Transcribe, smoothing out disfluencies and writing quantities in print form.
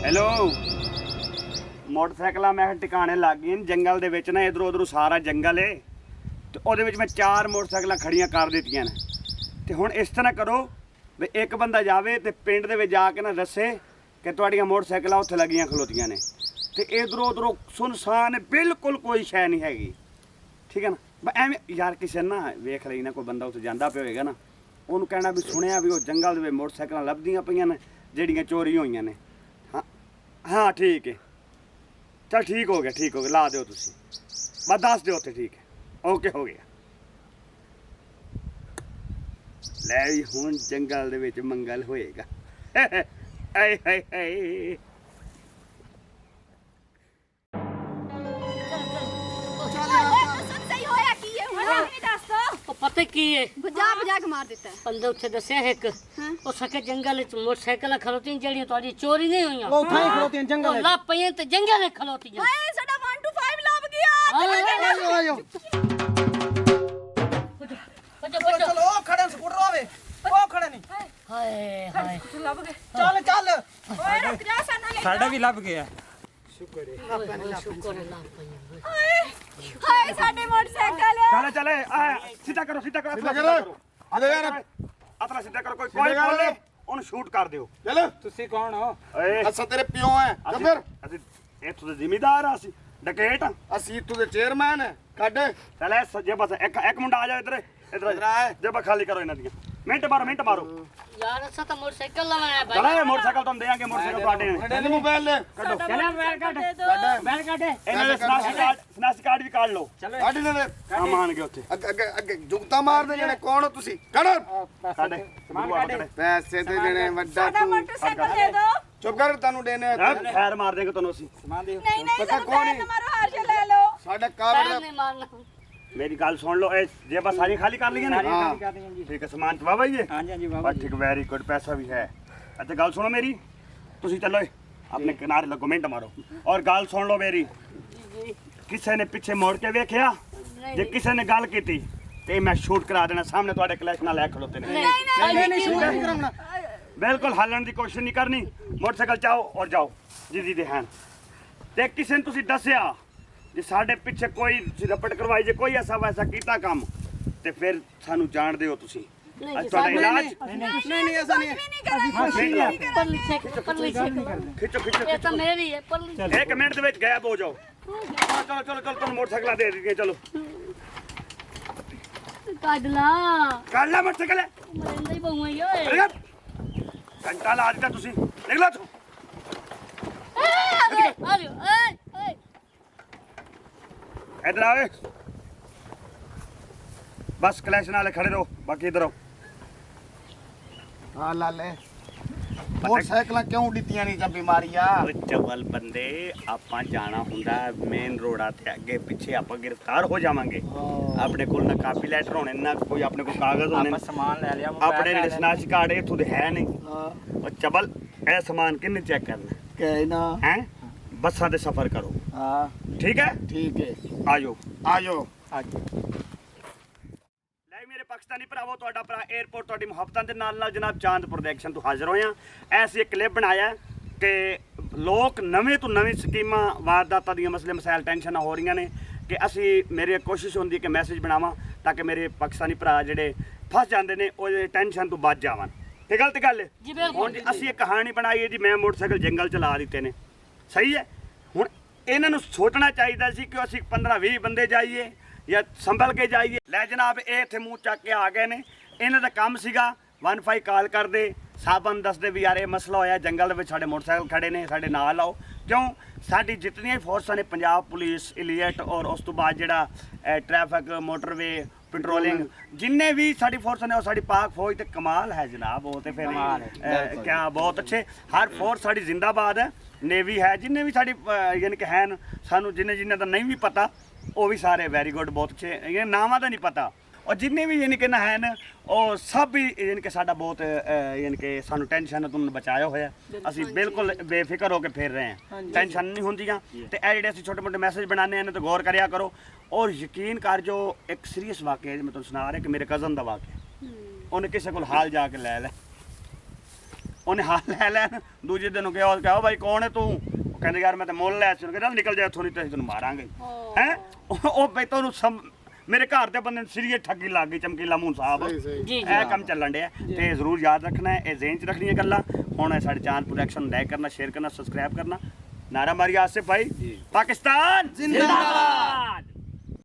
Hello motorcycle मैं टिकाने लग गई जंगल दे विच ना इधरों उधरों सारा जंगल है तो ਉਹਦੇ ਵਿੱਚ मैं 4 मोटरसाइकिल खड़ियां कर ਦਿੱਤੀਆਂ ਨੇ ਤੇ ਹੁਣ ਇਸ ਤਰ੍ਹਾਂ ਕਰੋ ਵੀ ਇੱਕ ਬੰਦਾ ਜਾਵੇ ਤੇ ਪਿੰਡ ਦੇ ਵਿੱਚ ਜਾ ਕੇ ਨਾ ਦੱਸੇ ਕਿ ਤੁਹਾਡੀਆਂ ਮੋਟਰਸਾਈਕਲਾਂ ਉੱਥੇ ਲੱਗੀਆਂ ਖਲੋਤੀਆਂ ਨੇ ਤੇ ਇਧਰੋਂ ਉਧਰੋਂ ਸੁਨਸਾਨ ਬਿਲਕੁਲ ਕੋਈ ਸ਼ੈ ਨਹੀਂ ਹੈਗੀ ਠੀਕ ਹੈ ਨਾ ਐਵੇਂ ਯਾਰ ਕਿਸੇ ਨਾ ਵੇਖ ਲਈ ਨਾ ਕੋਈ ਬੰਦਾ ਉੱਥੇ ਜਾਂਦਾ ਪਿਆ ਹੋਏਗਾ ਨਾ ਉਹਨੂੰ ਕਹਿਣਾ ਵੀ ਸੁਣਿਆ ਵੀ ਉਹ ਜੰਗਲ ਦੇ ਵਿੱਚ ਮੋਟਰਸਾਈਕਲਾਂ ਲੱਭਦੀਆਂ ਪਈਆਂ ਨੇ ਜਿਹੜੀਆਂ ਚੋਰੀ ਹੋਈਆਂ ਨੇ हाँ ठीक है चल ठीक हो गया ला दो तुसी बस दस दो ठीक है ओके हो गया ले भी हुण जंगल दे विच मंगल होएगा हाय हाय हाय पता की है बजा बजा के मार देता है बंदे उठे दस्या एक ओ सके जंगल विच मोटरसाइकिल खलोती जड़ियां तोड़ी चोरी नहीं हुई ओ उठाई खलोती जंगल ला पई ते जंगल खलोती हाय साडा 125 लभ गया आयो चलो खड़े स्कूटर आवे ओ खड़े नहीं हाय हाय लभ गए चल चल ओए रुक जा सानू ले साडा भी लभ गया शुक्र है ला पई हाय साडे मोटरसाइकिल चले चले सीधा करो सीधा करो आदे यार अपना सीधा करो कोई बोले ਉਹਨੂੰ ਸ਼ੂਟ ਕਰ ਦਿਓ चल ਤੁਸੀਂ ਕੌਣ ਹੋ ਓਏ ਅਸਾਂ ਤੇਰੇ ਪਿਓ ਐ ਕਬਰ ਅਸੀਂ ਇੱਥੋਂ ਦੇ ਜ਼ਿਮੀਦਾਰ ਆ ਅਸੀਂ ਡਕੇਟ ਅਸੀਂ ਇੱਥੋਂ ਦੇ ਚੇਅਰਮੈਨ ਐ ਕੱਢ चले सज्जे पासे एक मुंडा आ जाओ इधर जेब खाली करो इन्हां दी मिनट मारो यार असा तो मोटरसाइकिल लवाया भाई चले मोटरसाइकिल तुम देंगे मोटरसाइकिल ਤੁਹਾਡੇ ਨੇ ਕੱਢ ਮੋਬਾਈਲ ਲੈ ਕੱਢੋ चला बैल काट बैल काटे ਇਹਨਾਂ ਦੇ ਸਨਾਸੀ ਕਾਰਡ ਵੀ ਕਾਢ ਲਓ ਕੱਢ ਇਹਨਾਂ ਦੇ ਆ ਮਾਨ ਗਏ ਉੱਥੇ ਅੱਗੇ ਜੁਗਤਾ ਮਾਰਦੇ ਜਣੇ ਕੌਣ ਹੋ ਤੁਸੀਂ ਕੱਢ ਸਾਡੇ ਪੈਸੇ ਤੇ ਜਣੇ ਵੱਡਾ साडा ਤੂੰ मोटरसाइकिल दे दो ਚੁੱਪ ਕਰ ਤੁਹਾਨੂੰ ਦੇਣੇ ਖੈਰ ਮਾਰ ਦੇਗੇ ਤੁਹਾਨੂੰ ਅਸੀਂ ਸਮਾਨ ਦਿਓ नहीं नहीं पता सानू कौन पैर है? मारो हार से ले लो ਸਾਡਾ बैल ਕਾਬਲ नहीं मारना ਮੇਰੀ ਗੱਲ ਸੁਣ ਲਓ ਇਹ ਜੇਬਾਂ ਸਾਰੀ ਖਾਲੀ ਕਰ ਲਈਆਂ ਨੇ हाँ। ਕਰ ਦਿਆਂ ਜੀ ਠੀਕ ਹੈ ਸਮਾਨ ਚ ਬਾਬਾ ਜੀ ਹਾਂ ਜੀ ਬਾਬਾ ਬਸ ਠੀਕ ਵੈਰੀ ਗੁੱਡ ਪੈਸਾ ਵੀ ਹੈ ਅੱਛਾ ਗੱਲ ਸੁਣੋ ਮੇਰੀ ਤੁਸੀਂ ਚੱਲੋ ਆਪਣੇ ਕਿਨਾਰੇ ਲੱਗੋ ਮਿੰਟ ਮਾਰੋ ਔਰ ਗੱਲ ਸੁਣ ਲਓ ਮੇਰੀ ਕਿਸੇ ਨੇ ਪਿੱਛੇ ਮੋੜ ਕੇ ਵੇਖਿਆ ਜੇ ਕਿਸੇ ਨੇ ਗੱਲ ਕੀਤੀ ਤੇ ਮੈਂ ਸ਼ੂਟ ਕਰਾ ਦੇਣਾ ਸਾਹਮਣੇ ਤੁਹਾਡੇ ਕਲੈਸ਼ ਨਾਲ ਲੈ ਖਲੋਤੇ ਨੇ नहीं ਸ਼ੂਟ ਨਹੀਂ ਕਰਾਉਣਾ बिल्कुल हलन की कोशिश नहीं करनी मोटरसाइकिल चाओ और जाओ जी दी हैं ते किसी ने तुसी दसिया जे साडे पिछे कोई रपट करवाई जे कोई ऐसा वैसा कीता काम ते फिर सानू जान दिओ तुसी आज ਤੁਹਾਡਾ इलाज नहीं ऐसा नहीं है परली से खिचो खिचो ये तो मेरी है परली एक मिनट दे विच गायब हो जाओ चलो चलो चलो तुम मोटरसाइकिल दे दीजिए चलो काडला काट ला मोटरसाइकिल मरिंदा ही बहु है ये घंटा ला दिता तुसी निकलो तू अरे इधर आओ बस कलेक्शन वाले खड़े रहो बाकी इधर आओ हाँ लाले मोटरसाइकिल क्यों डितियां नहीं जब बीमारी आ चवल बंदे ਆਪਾਂ ਜਾਣਾ ਹੁੰਦਾ ਮੇਨ ਰੋਡਾਂ ਤੇ ਅੱਗੇ ਪਿੱਛੇ ਆਪਾਂ ਗ੍ਰਿਫਤਾਰ ਹੋ ਜਾਵਾਂਗੇ ਆਪਣੇ ਕੋਲ ਨਾ ਕਾਪੀ ਲੈਟਰ ਹੋਣੇ ਨਾ ਕੋਈ ਆਪਣੇ ਕੋਲ ਕਾਗਜ਼ ਹੋਣੇ ਆਪਾਂ ਸਮਾਨ ਲੈ ਲਿਆ ਆਪਣੇ ਜਿਹੜੇ ਸਨਾਸੀ ਕਾਰਡ ਇੱਥੋਂ ਦੇ ਹੈ ਨਹੀਂ ਉਹ ਚਵਲ ਇਹ ਸਮਾਨ ਕਿੰਨੇ ਚੈੱਕ ਕਰਨਾ कहना ਹੈ ਬੱਸਾਂ ਤੇ ਸਫ਼ਰ ਕਰੋ हाँ ਠੀਕ ਹੈ ठीक है ਆਜੋ आजो ਲੈ ਮੇਰੇ ਪਾਕਿਸਤਾਨੀ ਭਰਾਵੋ ਤੁਹਾਡਾ ਭਰਾ 에어ਪੋਰਟ ਤੁਹਾਡੀ ਮੁਹੱਬਤਾਂ ਦੇ ਨਾਲ ਜਨਾਬ ਚਾਂਦਪੁਰ ਦੇ ਐਕਸ਼ਨ ਤੋਂ ਹਾਜ਼ਰ ਹੋਏ ਆ ਐਸੀ ਇੱਕ ਕਲਿੱਪ ਬਣਾਇਆ ਕਿ ਲੋਕ ਨਵੇਂ ਤੋਂ ਨਵੀਂ ਸਕੀਮਾਂ ਵਾਰਦਾਤਾਂ ਦੀਆਂ ਮਸਲੇ ਮਸਾਇਲ ਟੈਨਸ਼ਨਾਂ ਹੋ ਰਹੀਆਂ ਨੇ ਕਿ ਅਸੀਂ ਮੇਰੀ ਕੋਸ਼ਿਸ਼ ਹੁੰਦੀ ਹੈ ਕਿ ਮੈਸੇਜ ਬਣਾਵਾਂ ਤਾਂ ਕਿ ਮੇਰੇ ਪਾਕਿਸਤਾਨੀ ਭਰਾ ਜਿਹੜੇ ਫਸ ਜਾਂਦੇ ਨੇ ਉਹ ਟੈਨਸ਼ਨ ਤੋਂ ਬਚ ਜਾਵਣ ਤੇ ਗਲਤ ਗੱਲ ਹੈ जी बिल्कुल ਹੁਣ ਜੀ ਅਸੀਂ ਇੱਕ ਕਹਾਣੀ ਬਣਾਈ ਹੈ ਜੀ ਮੈਂ ਮੋਟਰਸਾਈਕਲ ਜੰਗਲ ਚਲਾ ਦਿੱਤੇ ਨੇ ਸਹੀ ਹੈ ਹੁਣ ਇਹਨਾਂ ਨੂੰ ਸੋਚਣਾ ਚਾਹੀਦਾ ਸੀ ਕਿ ਅਸੀਂ 15-20 ਬੰਦੇ ਜਾਈਏ ਜਾਂ ਸੰਭਲ ਕੇ ਜਾਈਏ ਲੈ ਜਨਾਬ ਇਹ ਇੱਥੇ ਮੂੰਹ ਚੱਕ ਕੇ ਆ ਗਏ ਨੇ ਇਹਨਾਂ ਦਾ ਕੰਮ ਸੀਗਾ 15 ਕਾਲ ਕਰਦੇ ਸਾਬਨ ਦੱਸਦੇ ਵੀ ਯਾਰ ਇਹ ਮਸਲਾ ਹੋਇਆ ਜੰਗਲ ਦੇ ਵਿੱਚ ਸਾਡੇ ਮੋਟਰਸਾਈਕਲ ਖੜੇ ਨੇ ਸਾਡੇ ਨਾਲ ਆਓ ਕਿਉਂ ਸਾਡੀ ਜਿਤਨੀਆਂ ਫੋਰਸਾਂ ਨੇ ਪੰਜਾਬ ਪੁਲਿਸ ਇਲੀਅਟ ਔਰ ਉਸ ਤੋਂ ਬਾਅਦ ਜਿਹੜਾ ਟ੍ਰੈਫਿਕ ਮੋਟਰਵੇ ਪੈਟਰੋਲਿੰਗ ਜਿੰਨੇ ਵੀ ਸਾਡੀ ਫੋਰਸ ਨੇ ਉਹ ਸਾਡੀ ਪਾਕ ਫੌਜ ਤੇ ਕਮਾਲ ਹੈ ਜਨਾਬ ਉਹ ਤੇ ਫਿਰ ਕਿਆ ਬਹੁਤ ਅੱਛੇ ਹਰ ਫੋਰਸ ਸਾਡੀ ਜ਼ਿੰਦਾਬਾਦ ਹੈ ਨੇਵੀ ਹੈ ਜਿੰਨੇ ਵੀ ਸਾਡੀ ਯਾਨੀ ਕਿ ਹਨ ਸਾਨੂੰ ਜਿੰਨੇ ਦਾ ਨਹੀਂ ਵੀ ਪਤਾ ਉਹ ਵੀ ਸਾਰੇ ਵੈਰੀ ਗੁੱਡ ਬਹੁਤ ਅੱਛੇ ਇਹ ਨਾਵਾਂ ਦਾ ਨਹੀਂ ਪਤਾ और जिन्ने भी यानी कि ना है ना और सब भी यानी कि साडा बहुत यानी कि सानू टेंशन तुम बचाया होया ਅਸੀਂ ਬਿਲਕੁਲ ਬੇਫਿਕਰ ਹੋ ਕੇ ਫਿਰ ਰਹੇ ਹਾਂ ਟੈਨਸ਼ਨ ਨਹੀਂ ਹੁੰਦੀਆਂ ਤੇ ਇਹ ਜਿਹੜੇ ਅਸੀਂ ਛੋਟੇ ਮੋਟੇ ਮੈਸੇਜ ਬਣਾਉਂਦੇ ਹਾਂ ਤੇ ਗੌਰ ਕਰਿਆ ਕਰੋ ਔਰ ਯਕੀਨ ਕਰ ਜੋ ਇੱਕ ਸੀਰੀਅਸ ਵਾਕਿਆ ਹੈ ਮੈਂ ਤੁਹਾਨੂੰ ਸੁਣਾ ਰਿਹਾ ਕਿ ਮੇਰੇ ਕਜ਼ਨ ਦਾ ਵਾਕਿਆ ਉਹਨੇ ਕਿਸੇ ਕੋਲ ਹਾਲ ਜਾ ਕੇ ਲੈ ਉਹਨੇ ਹਾਲ ਲੈ ਲੈਣ ਦੂਜੇ ਦਿਨ ਕਿਹਾ ਉਹ ਕਹੋ ਭਾਈ ਕੌਣ ਹੈ ਤੂੰ ਉਹ ਕਹਿੰਦੇ ਯਾਰ ਮੈਂ ਤਾਂ ਮੁੱਲ ਲੈ ਸੀ ਕਹਿੰਦਾ ਨਿਕਲ ਜਾ ਇੱਥੋਂ ਨਹੀਂ ਤੇ ਅਸੀਂ ਤੈਨੂੰ ਮਾਰਾਂਗੇ ਹੈ ਉਹ ਬੈਤੋਂ ਨੂੰ ਮੇਰੇ ਘਰ ਦੇ ਬੰਦੇ ਨੂੰ ਸੀਰੀਅਸ ਠੱਗੀ ਲੱਗ ਗਈ ਚਮਕੀਲਾ ਮੂੰਹ ਸਾਹਿਬ ਜੀ ਇਹ ਕੰਮ ਚੱਲਣ ਡਿਆ ਤੇ ਜ਼ਰੂਰ ਯਾਦ ਰੱਖਣਾ ਹੈ ਇਹ ਜ਼ੇਨ ਚ ਰੱਖਣੀਆਂ ਗੱਲਾਂ ਹੁਣ ਸਾਡੇ ਚੈਨਲ ਪ੍ਰੋਡਕਸ਼ਨ ਲਾਈਕ ਕਰਨਾ ਸ਼ੇਅਰ ਕਰਨਾ ਸਬਸਕ੍ਰਾਈਬ ਕਰਨਾ ਨਾਰਾ ਮਾਰੀ ਆਸਿਫ ਭਾਈ ਪਾਕਿस्तान जिंदाबाद।